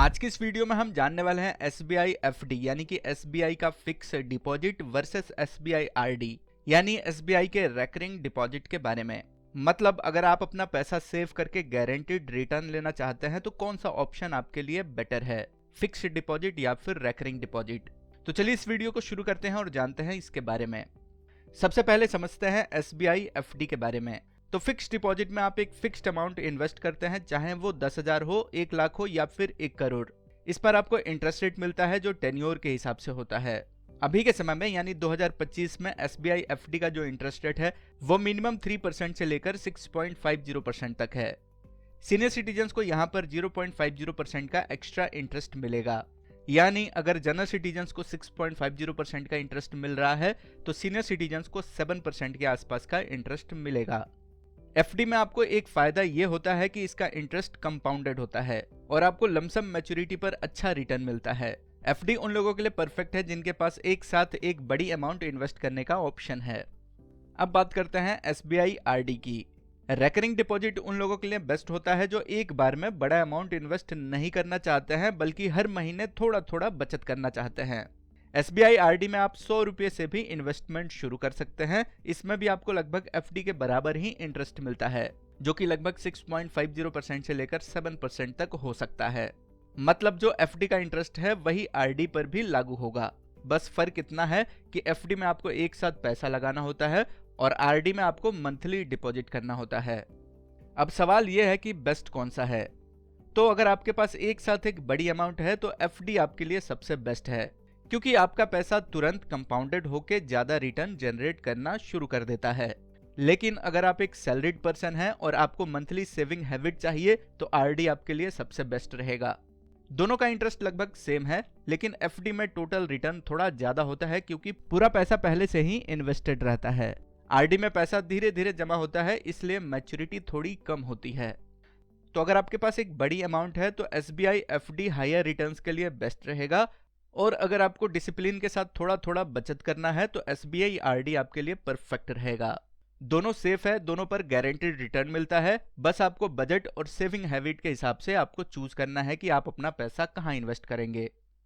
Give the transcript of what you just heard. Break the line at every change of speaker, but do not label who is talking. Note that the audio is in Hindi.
आज की इस वीडियो में हम जानने वाले हैं SBI FD यानी कि SBI का fix deposit versus SBI RD यानी SBI के रेकरिंग डिपॉजिट के बारे में। मतलब अगर आप अपना पैसा सेव करके गारंटीड रिटर्न लेना चाहते हैं तो कौन सा ऑप्शन आपके लिए बेटर है, फिक्स डिपॉजिट या फिर रेकरिंग डिपॉजिट। तो चलिए इस वीडियो को शुरू करते हैं और जानते हैं इसके बारे में। सबसे पहले समझते हैं SBI FD के बारे में। तो फिक्स डिपॉजिट में आप एक फिक्स्ड अमाउंट इन्वेस्ट करते हैं, चाहे वो 10,000 हो, 1 लाख हो या फिर 1 करोड़। इस पर आपको इंटरेस्ट रेट मिलता है जो टेन्योर के हिसाब से होता है। अभी के समय में यानी 2025 में SBI FD का जो इंटरेस्ट रेट है वो मिनिमम 3% से लेकर 6.50% तक है। सीनियर सिटीजन्स को यहाँ पर 0.50% का एक्स्ट्रा इंटरेस्ट मिलेगा। यानी अगर जनरल सिटीजन्स को 6.50% का इंटरेस्ट मिल रहा है तो सीनियर सिटीजन्स को 7% के आसपास का इंटरेस्ट मिलेगा। FD में आपको एक फायदा ये होता है कि इसका इंटरेस्ट कंपाउंडेड होता है और आपको लमसम मैच्योरिटी पर अच्छा रिटर्न मिलता है। FD उन लोगों के लिए परफेक्ट है जिनके पास एक साथ एक बड़ी अमाउंट इन्वेस्ट करने का ऑप्शन है। अब बात करते हैं SBI RD की। रेकरिंग डिपॉजिट उन लोगों के लिए बेस्ट होता है जो एक बार में बड़ा अमाउंट इन्वेस्ट नहीं करना चाहते हैं बल्कि हर महीने थोड़ा थोड़ा बचत करना चाहते हैं। SBI RD में आप 100 रुपये से भी इन्वेस्टमेंट शुरू कर सकते हैं। इसमें भी आपको लगभग FD के बराबर ही इंटरेस्ट मिलता है जो कि लगभग 6.50% से लेकर 7% तक हो सकता है। मतलब जो FD का इंटरेस्ट है वही RD पर भी लागू होगा। बस फर्क इतना है कि FD में आपको एक साथ पैसा लगाना होता है और RD में आपको मंथली डिपॉजिट करना होता है। अब सवाल यह है कि बेस्ट कौन सा है। तो अगर आपके पास एक साथ एक बड़ी अमाउंट है तो FD आपके लिए सबसे बेस्ट है, क्योंकि आपका पैसा तुरंत कंपाउंडेड होकर ज्यादा रिटर्न जनरेट करना शुरू कर देता है। लेकिन अगर आप एक सैलरीड पर्सन हैं और आपको मंथली सेविंग हैबिट चाहिए तो RD आपके लिए सबसे बेस्ट रहेगा। दोनों का इंटरेस्ट लगभग सेम है, लेकिन FD में टोटल रिटर्न थोड़ा ज्यादा होता है क्योंकि पूरा पैसा पहले से ही इन्वेस्टेड रहता है। RD में पैसा धीरे धीरे जमा होता है, इसलिए मैच्योरिटी थोड़ी कम होती है। तो अगर आपके पास एक बड़ी अमाउंट है तो SBI FD हायर रिटर्न्स के लिए बेस्ट रहेगा, और अगर आपको डिसिप्लिन के साथ थोड़ा थोड़ा बचत करना है तो SBI RD आपके लिए परफेक्ट रहेगा। दोनों सेफ है, दोनों पर गारंटीड रिटर्न मिलता है। बस आपको बजट और सेविंग हैबिट के हिसाब से आपको चूज करना है कि आप अपना पैसा कहां इन्वेस्ट करेंगे।